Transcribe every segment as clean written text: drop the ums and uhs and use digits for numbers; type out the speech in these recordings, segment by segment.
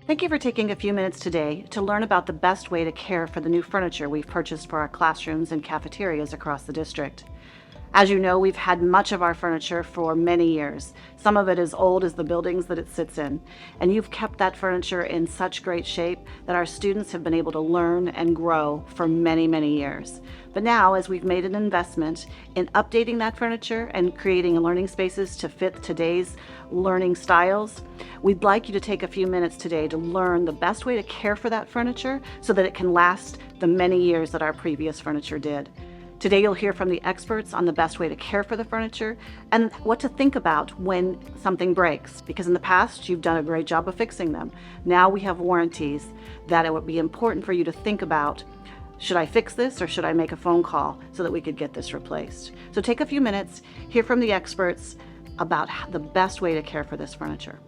Thank you for taking a few minutes today to learn about the best way to care for the new furniture we've purchased for our classrooms and cafeterias across the district. As you know, we've had much of our furniture for many years. Some of it as old as the buildings that it sits in, and you've kept that furniture in such great shape that our students have been able to learn and grow for many, many years. But now, as we've made an investment in updating that furniture and creating learning spaces to fit today's learning styles, we'd like you to take a few minutes today to learn the best way to care for that furniture so that it can last the many years that our previous furniture did. Today you'll hear from the experts on the best way to care for the furniture and what to think about when something breaks, because in the past you've done a great job of fixing them. Now we have warranties that it would be important for you to think about. Should I fix this or should I make a phone call so that we could get this replaced? So take a few minutes, hear from the experts about the best way to care for this furniture.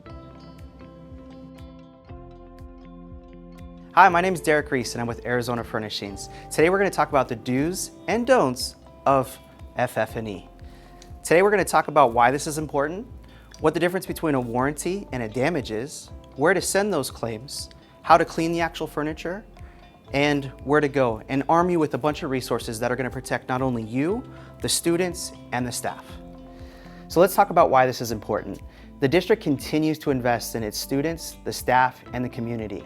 Hi, my name is Derek Reese and I'm with Arizona Furnishings. Today we're going to talk about the do's and don'ts of FF&E. Today we're going to talk about why this is important, what the difference between a warranty and a damage is, where to send those claims, how to clean the actual furniture, and where to go, and arm you with a bunch of resources that are going to protect not only you, the students, and the staff. So let's talk about why this is important. The district continues to invest in its students, the staff, and the community.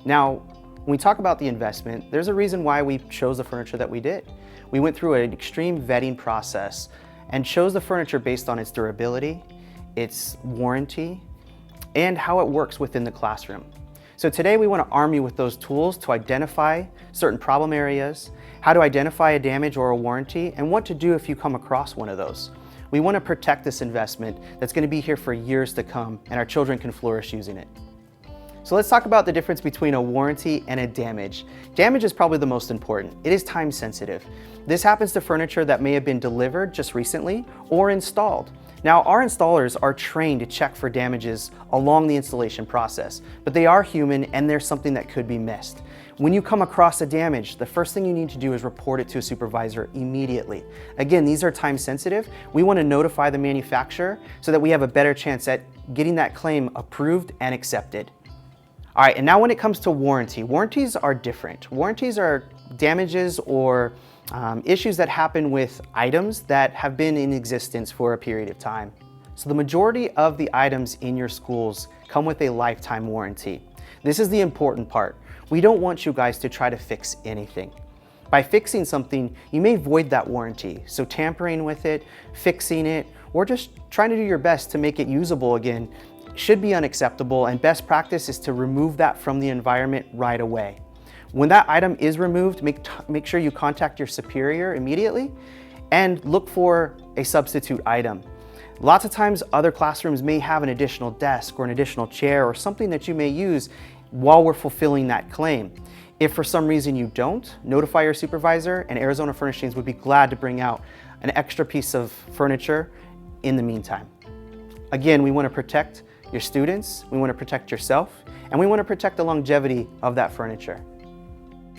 Now, when we talk about the investment, there's a reason why we chose the furniture that we did. We went through an extreme vetting process and chose the furniture based on its durability, its warranty, and how it works within the classroom. So today we want to arm you with those tools to identify certain problem areas, how to identify a damage or a warranty, and what to do if you come across one of those. We want to protect this investment that's going to be here for years to come, and our children can flourish using it. So let's talk about the difference between a warranty and a damage. Damage is probably the most important. It is time sensitive. This happens to furniture that may have been delivered just recently or installed. Now, our installers are trained to check for damages along the installation process, but they are human and there's something that could be missed. When you come across a damage, the first thing you need to do is report it to a supervisor immediately. Again, these are time sensitive. We want to notify the manufacturer so that we have a better chance at getting that claim approved and accepted. All right, and now when it comes to warranty, warranties are different. Warranties are damages or issues that happen with items that have been in existence for a period of time. So the majority of the items in your schools come with a lifetime warranty. This is the important part. We don't want you guys to try to fix anything. By fixing something, you may void that warranty. So tampering with it, fixing it, or just trying to do your best to make it usable again should be unacceptable, and best practice is to remove that from the environment right away. When that item is removed, make sure you contact your superior immediately and look for a substitute item. Lots of times other classrooms may have an additional desk or an additional chair or something that you may use while we're fulfilling that claim. If for some reason you don't, notify your supervisor, and Arizona Furnishings would be glad to bring out an extra piece of furniture in the meantime. Again, we want to protect your students, we want to protect yourself, and we want to protect the longevity of that furniture.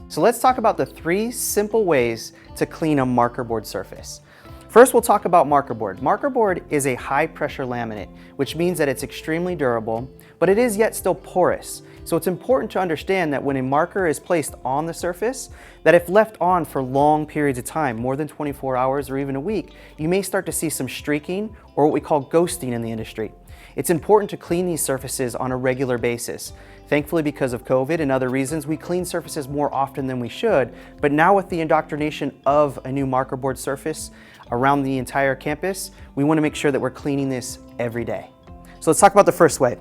So let's talk about the 3 simple ways to clean a marker board surface. First, we'll talk about marker board. Marker board is a high pressure laminate, which means that it's extremely durable, but it is yet still porous. So it's important to understand that when a marker is placed on the surface, that if left on for long periods of time, more than 24 hours or even a week, you may start to see some streaking or what we call ghosting in the industry. It's important to clean these surfaces on a regular basis. Thankfully, because of COVID and other reasons, we clean surfaces more often than we should, but now with the indoctrination of a new marker board surface around the entire campus, we want to make sure that we're cleaning this every day. So let's talk about the first way.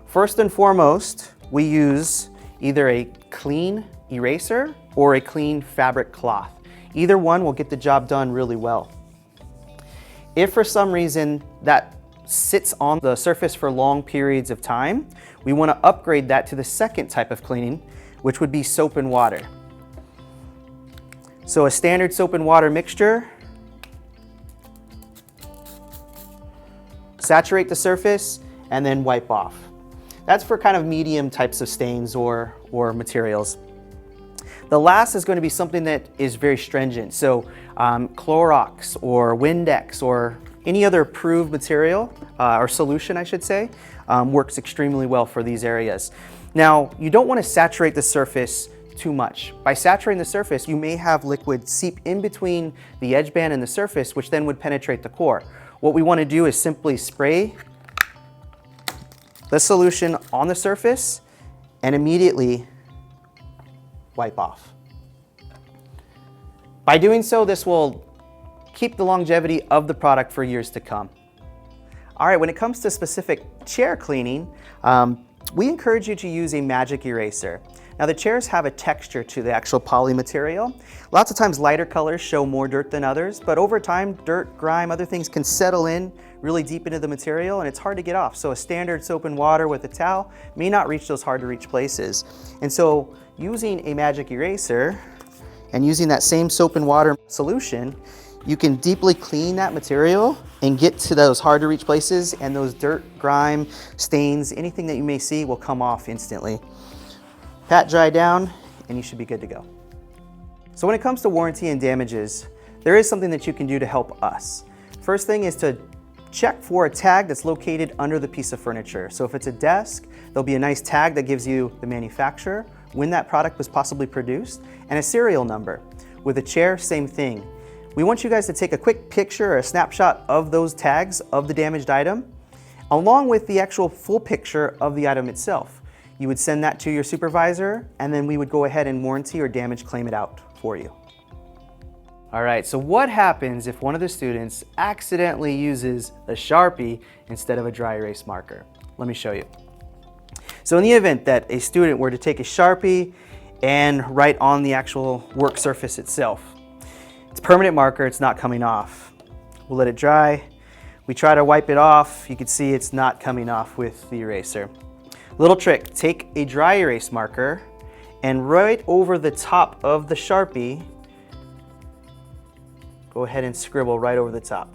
First and foremost, we use either a clean eraser or a clean fabric cloth. Either one will get the job done really well. If for some reason that sits on the surface for long periods of time, we want to upgrade that to the second type of cleaning, which would be soap and water. So a standard soap and water mixture, saturate the surface, and then wipe off. That's for kind of medium types of stains or materials. The last is going to be something that is very stringent. So Clorox or Windex or Any other approved material, or solution I should say, works extremely well for these areas. Now, you don't want to saturate the surface too much. By saturating the surface, you may have liquid seep in between the edge band and the surface, which then would penetrate the core. What we want to do is simply spray the solution on the surface and immediately wipe off. By doing so, this will keep the longevity of the product for years to come. All right, when it comes to specific chair cleaning, we encourage you to use a magic eraser. Now the chairs have a texture to the actual poly material. Lots of times lighter colors show more dirt than others, but over time, dirt, grime, other things can settle in really deep into the material and it's hard to get off. So a standard soap and water with a towel may not reach those hard to reach places. And so using a magic eraser and using that same soap and water solution, you can deeply clean that material and get to those hard to reach places, and those dirt, grime, stains, anything that you may see will come off instantly. Pat dry down and you should be good to go. So when it comes to warranty and damages, there is something that you can do to help us. First thing is to check for a tag that's located under the piece of furniture. So if it's a desk, there'll be a nice tag that gives you the manufacturer, when that product was possibly produced, and a serial number. With a chair, same thing. We want you guys to take a quick picture or a snapshot of those tags of the damaged item, along with the actual full picture of the item itself. You would send that to your supervisor, and then we would go ahead and warranty or damage claim it out for you. All right, so what happens if one of the students accidentally uses a Sharpie instead of a dry erase marker? Let me show you. So in the event that a student were to take a Sharpie and write on the actual work surface itself, it's a permanent marker, it's not coming off. We'll let it dry. We try to wipe it off. You can see it's not coming off with the eraser. Little trick, take a dry erase marker and right over the top of the Sharpie, go ahead and scribble right over the top.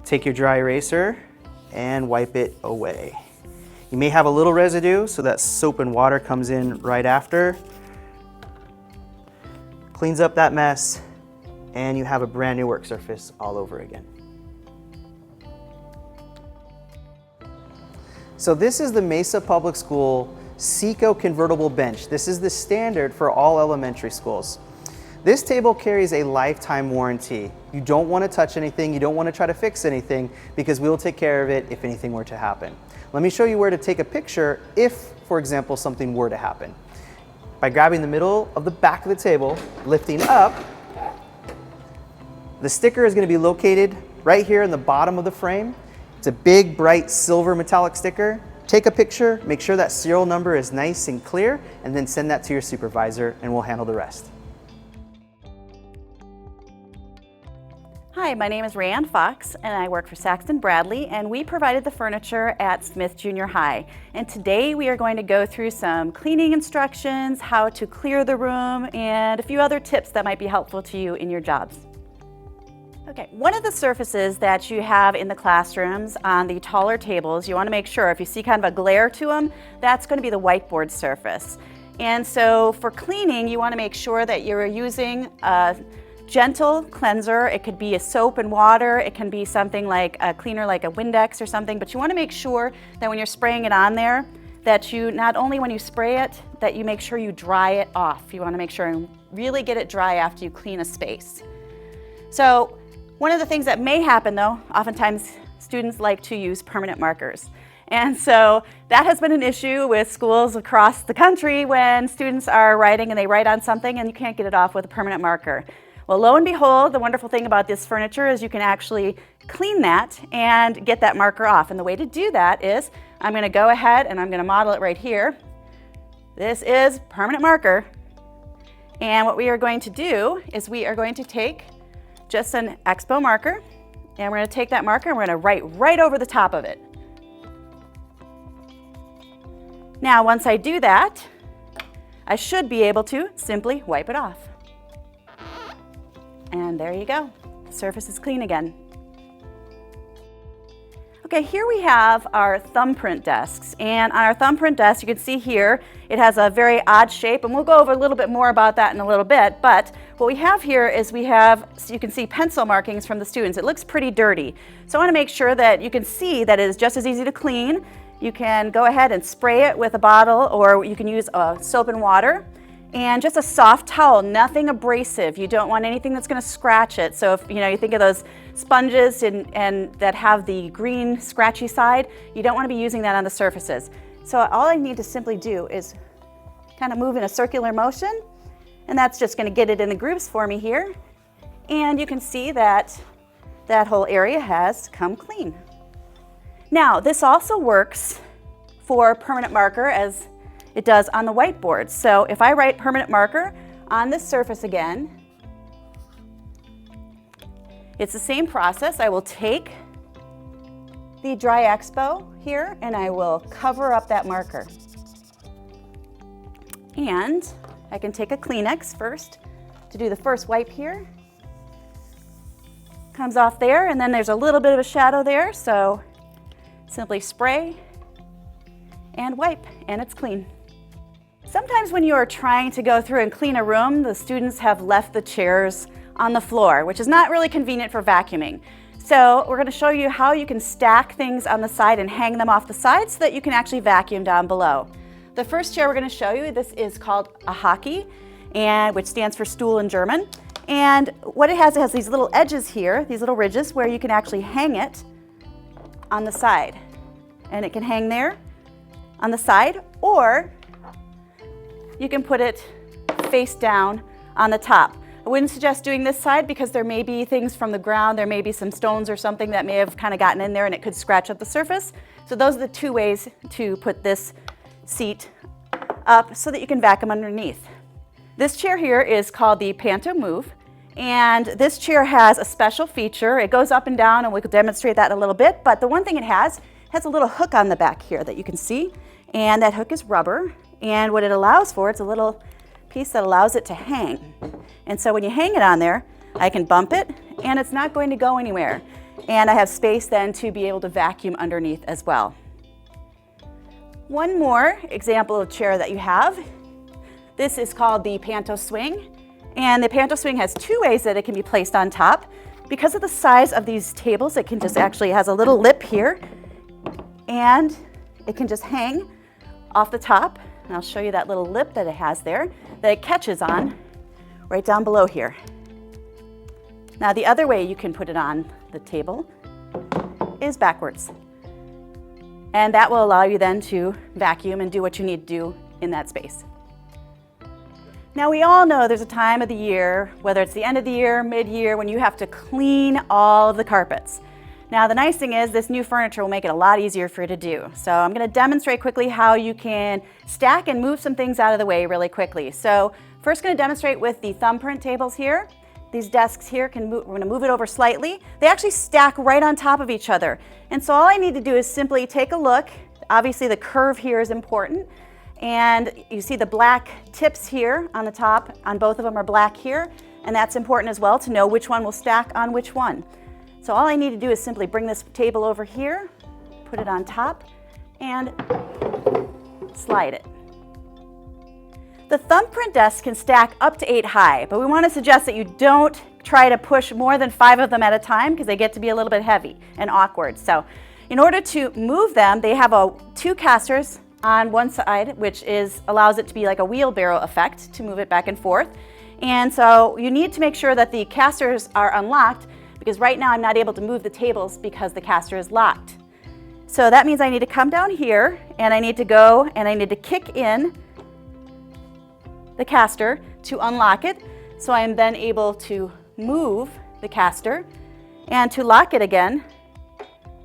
Take your dry eraser and wipe it away. You may have a little residue, so that soap and water comes in right after. Cleans up that mess, and you have a brand new work surface all over again. So this is the Mesa Public School Seco convertible bench. This is the standard for all elementary schools. This table carries a lifetime warranty. You don't want to touch anything, you don't want to try to fix anything, because we will take care of it if anything were to happen. Let me show you where to take a picture if, for example, something were to happen. By grabbing the middle of the back of the table, lifting up, the sticker is going to be located right here in the bottom of the frame. It's a big, bright silver metallic sticker. Take a picture, make sure that serial number is nice and clear, and then send that to your supervisor and we'll handle the rest. Hi, my name is Rayanne Fox and I work for Saxton Bradley, and we provided the furniture at Smith Junior High. And today we are going to go through some cleaning instructions, how to clear the room, and a few other tips that might be helpful to you in your jobs. Okay, one of the surfaces that you have in the classrooms on the taller tables, you want to make sure if you see kind of a glare to them, that's going to be the whiteboard surface. And so for cleaning, you want to make sure that you're using a gentle cleanser. It could be a soap and water, it can be something like a cleaner like a Windex or something, but you want to make sure that when you're spraying it on there, that you, not only when you spray it, that you make sure you dry it off. You want to make sure and really get it dry after you clean a space. So one of the things that may happen though, oftentimes students like to use permanent markers. And so that has been an issue with schools across the country when students are writing and they write on something and you can't get it off with a permanent marker. Well, lo and behold, the wonderful thing about this furniture is you can actually clean that and get that marker off. And the way to do that is I'm going to go ahead and I'm going to model it right here. This is permanent marker. And what we are going to do is we are going to take just an Expo marker, and we're going to take that marker and we're going to write right over the top of it. Now, once I do that, I should be able to simply wipe it off. And there you go. The surface is clean again. Okay, here we have our thumbprint desks, and on our thumbprint desk you can see here it has a very odd shape, and we'll go over a little bit more about that in a little bit. But what we have here is so you can see pencil markings from the students. It looks pretty dirty, so I want to make sure that you can see that it is just as easy to clean. You can go ahead and spray it with a bottle, or you can use soap and water. And just a soft towel, nothing abrasive. You don't want anything that's going to scratch it. So if you think of those sponges and that have the green scratchy side, you don't want to be using that on the surfaces. So all I need to simply do is kind of move in a circular motion, and that's just going to get it in the grooves for me here. And you can see that that whole area has come clean. Now, this also works for permanent marker as it does on the whiteboard. So if I write permanent marker on this surface again, it's the same process. I will take the dry expo here and I will cover up that marker. And I can take a Kleenex first to do the first wipe here. Comes off there, and then there's a little bit of a shadow there, so simply spray and wipe, and it's clean. Sometimes when you are trying to go through and clean a room, the students have left the chairs on the floor, which is not really convenient for vacuuming. So we're going to show you how you can stack things on the side and hang them off the side so that you can actually vacuum down below. The first chair we're going to show you, this is called a hockey, which stands for stool in German. And what it has these little edges here, these little ridges, where you can actually hang it on the side. And it can hang there on the side, or you can put it face down on the top. I wouldn't suggest doing this side because there may be things from the ground, there may be some stones or something that may have kind of gotten in there and it could scratch up the surface. So those are the two ways to put this seat up so that you can vacuum underneath. This chair here is called the Panto Move, and this chair has a special feature. It goes up and down, and we could demonstrate that in a little bit, but the one thing it has a little hook on the back here that you can see, and that hook is rubber, and what it allows for, it's a little piece that allows it to hang. And so when you hang it on there, I can bump it, and it's not going to go anywhere. And I have space then to be able to vacuum underneath as well. One more example of chair that you have. This is called the Panto Swing. And the Panto Swing has two ways that it can be placed on top. Because of the size of these tables, it can just actually has a little lip here. And it can just hang off the top. And I'll show you that little lip that it has there that it catches on right down below here. Now the other way you can put it on the table is backwards. And that will allow you then to vacuum and do what you need to do in that space. Now we all know there's a time of the year, whether it's the end of the year, mid-year, when you have to clean all of the carpets. Now the nice thing is this new furniture will make it a lot easier for you to do. So I'm going to demonstrate quickly how you can stack and move some things out of the way really quickly. So first going to demonstrate with the thumbprint tables here. These desks here we're going to move it over slightly. They actually stack right on top of each other. And so all I need to do is simply take a look. Obviously the curve here is important. And you see the black tips here on the top, on both of them are black here. And that's important as well to know which one will stack on which one. So all I need to do is simply bring this table over here, put it on top, and slide it. The thumbprint desk can stack up to 8 high, but we want to suggest that you don't try to push more than 5 of them at a time because they get to be a little bit heavy and awkward. So in order to move them, they have 2 casters on one side, which allows it to be like a wheelbarrow effect to move it back and forth. And so you need to make sure that the casters are unlocked because right now I'm not able to move the tables because the caster is locked. So that means I need to come down here and I need to go and I need to kick in the caster to unlock it. So I am then able to move the caster, and to lock it again,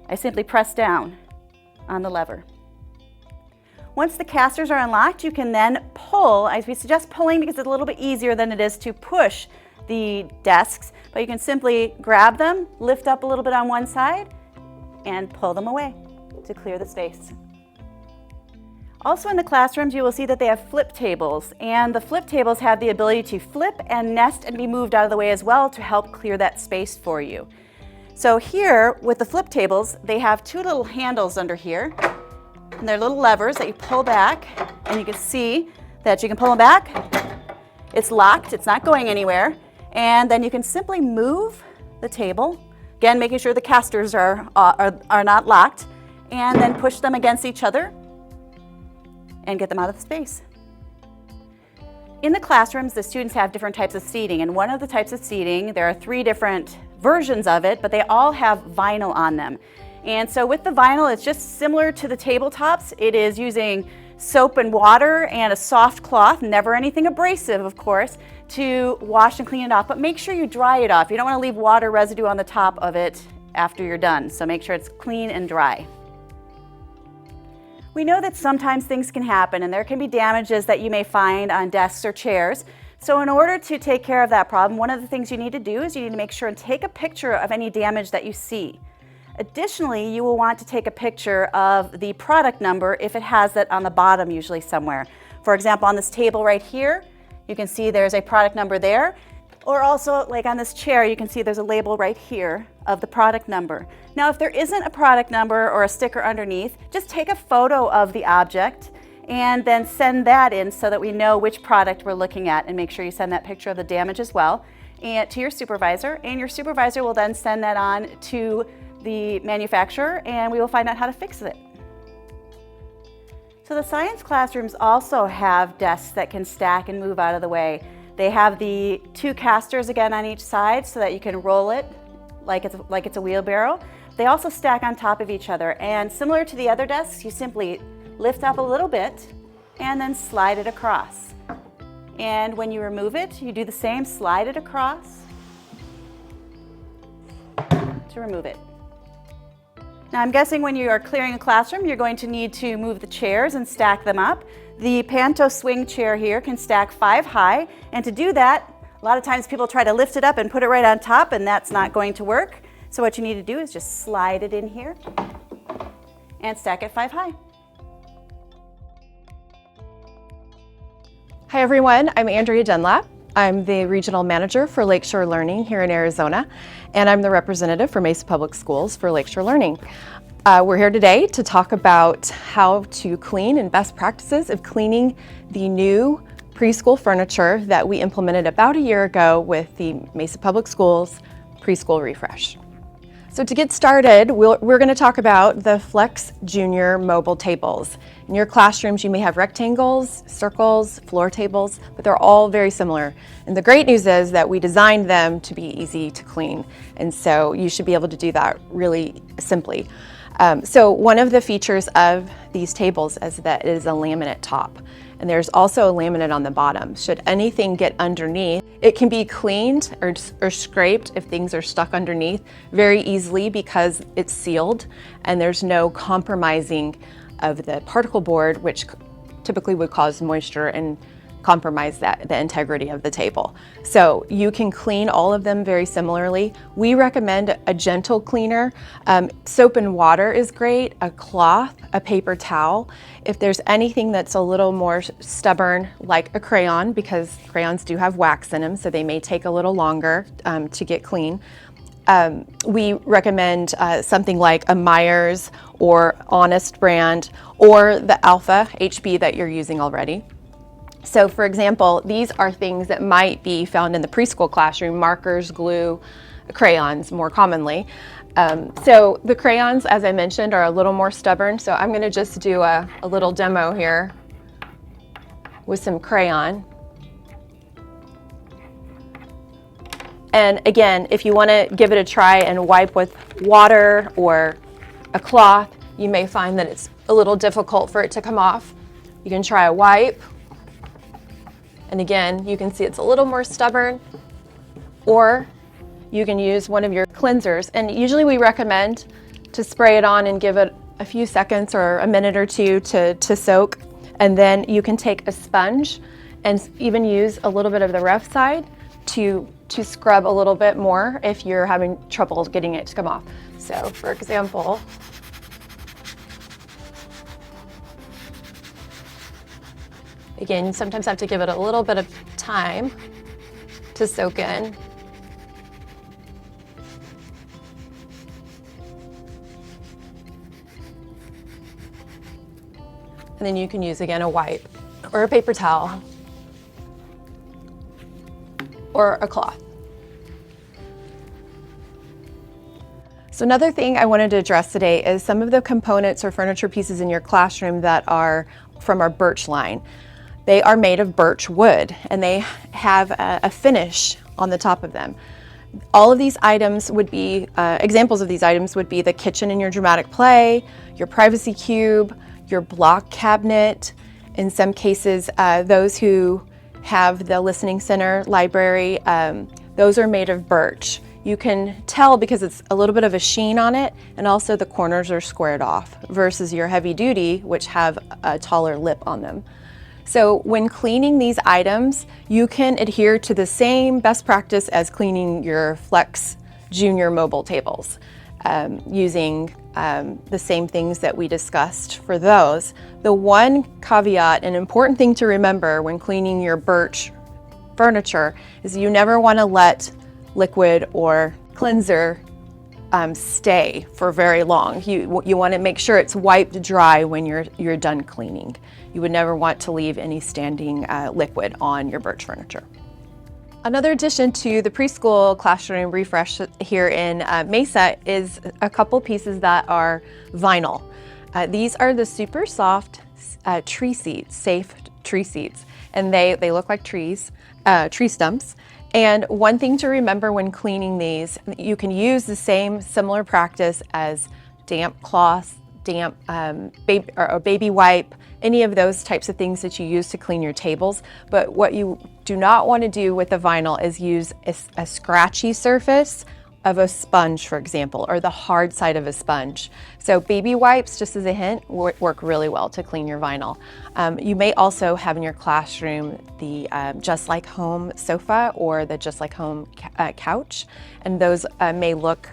I simply press down on the lever. Once the casters are unlocked, you can then pull. We suggest pulling because it's a little bit easier than it is to push the desks, but you can simply grab them, lift up a little bit on one side, and pull them away to clear the space. Also in the classrooms, you will see that they have flip tables, and the flip tables have the ability to flip and nest and be moved out of the way as well to help clear that space for you. So here with the flip tables, they have two little handles under here, and they're little levers that you pull back, and you can see that you can pull them back. It's locked, it's not going anywhere, and then you can simply move the table, again making sure the casters are not locked, and then push them against each other and get them out of the space. In the classrooms, the students have different types of seating, and one of the types of seating, there are 3 different versions of it, but they all have vinyl on them. And so with the vinyl, it's just similar to the tabletops. It is using soap and water and a soft cloth, never anything abrasive, of course, to wash and clean it off, but make sure you dry it off. You don't want to leave water residue on the top of it after you're done, so make sure it's clean and dry. We know that sometimes things can happen and there can be damages that you may find on desks or chairs. So in order to take care of that problem, one of the things you need to do is you need to make sure and take a picture of any damage that you see. Additionally, you will want to take a picture of the product number if it has that on the bottom, usually somewhere. For example, on this table right here, you can see there's a product number there. Or also, like on this chair, you can see there's a label right here of the product number. Now, if there isn't a product number or a sticker underneath, just take a photo of the object and then send that in so that we know which product we're looking at, and make sure you send that picture of the damage as well and to your supervisor, and your supervisor will then send that on to the manufacturer and we will find out how to fix it. So the science classrooms also have desks that can stack and move out of the way. They have the 2 casters again on each side so that you can roll it like it's a wheelbarrow. They also stack on top of each other, and similar to the other desks, you simply lift up a little bit and then slide it across. And when you remove it, you do the same, slide it across to remove it. Now I'm guessing when you are clearing a classroom, you're going to need to move the chairs and stack them up. The Panto swing chair here can stack 5 high, and to do that, a lot of times people try to lift it up and put it right on top, and that's not going to work. So what you need to do is just slide it in here and stack it 5 high. Hi everyone, I'm Andrea Dunlap. I'm the Regional Manager for Lakeshore Learning here in Arizona, and I'm the representative for Mesa Public Schools for Lakeshore Learning. We're here today to talk about how to clean and best practices of cleaning the new preschool furniture that we implemented about a year ago with the Mesa Public Schools Preschool Refresh. So to get started, we're going to talk about the Flex Junior mobile tables. In your classrooms, you may have rectangles, circles, floor tables, but they're all very similar. And the great news is that we designed them to be easy to clean. And so you should be able to do that really simply. So one of the features of these tables is that it is a laminate top. And there's also a laminate on the bottom. Should anything get underneath, it can be cleaned or scraped if things are stuck underneath very easily because it's sealed and there's no compromising of the particle board, which typically would cause moisture and compromise the integrity of the table. So you can clean all of them very similarly. We recommend a gentle cleaner. Soap and water is great, a cloth, a paper towel. If there's anything that's a little more stubborn, like a crayon, because crayons do have wax in them, so they may take a little longer to get clean. We recommend something like a Myers or Honest brand or the Alpha HB that you're using already. So for example, these are things that might be found in the preschool classroom: markers, glue, crayons more commonly. So the crayons, as I mentioned, are a little more stubborn. So I'm going to just do a little demo here with some crayon. And again, if you want to give it a try and wipe with water or a cloth, you may find that it's a little difficult for it to come off. You can try a wipe. And again, you can see it's a little more stubborn, or you can use one of your cleansers. And usually we recommend to spray it on and give it a few seconds or a minute or two to soak. And then you can take a sponge and even use a little bit of the rough side to scrub a little bit more if you're having trouble getting it to come off. So for example, again, you sometimes have to give it a little bit of time to soak in. And then you can use, again, a wipe or a paper towel or a cloth. So another thing I wanted to address today is some of the components or furniture pieces in your classroom that are from our birch line. They are made of birch wood and they have a finish on the top of them. All of these items would be, examples of these items would be the kitchen in your dramatic play, your privacy cube, your block cabinet. In some cases, those who have the listening center library, those are made of birch. You can tell because it's a little bit of a sheen on it, and also the corners are squared off versus your heavy duty, which have a taller lip on them. So when cleaning these items, you can adhere to the same best practice as cleaning your Flex Junior mobile tables, using the same things that we discussed for those. The one caveat, an important thing to remember when cleaning your birch furniture, is you never want to let liquid or cleanser stay for very long. You want to make sure it's wiped dry when you're done cleaning. You would never want to leave any standing liquid on your birch furniture. Another addition to the preschool classroom refresh here in Mesa is a couple pieces that are vinyl. These are the super soft tree seats, safe tree seats, and they look like trees, tree stumps. And one thing to remember when cleaning these, you can use the same similar practice as damp cloths, damp baby wipe, any of those types of things that you use to clean your tables. But what you do not want to do with the vinyl is use a scratchy surface of a sponge, for example, or the hard side of a sponge. So baby wipes, just as a hint, work really well to clean your vinyl. You may also have in your classroom the Just Like Home sofa or the Just Like Home couch, and those may look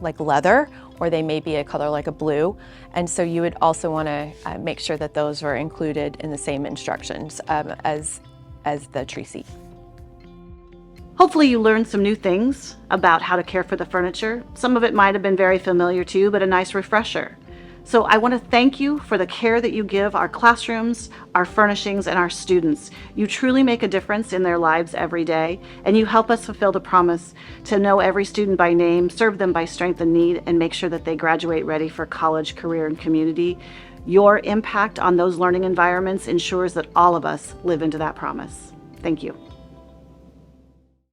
like leather, or they may be a color like a blue. And so you would also want to make sure that those are included in the same instructions as the tree seat. Hopefully you learned some new things about how to care for the furniture. Some of it might have been very familiar to you, but a nice refresher. So I want to thank you for the care that you give our classrooms, our furnishings, and our students. You truly make a difference in their lives every day, and you help us fulfill the promise to know every student by name, serve them by strength and need, and make sure that they graduate ready for college, career, and community. Your impact on those learning environments ensures that all of us live into that promise. Thank you.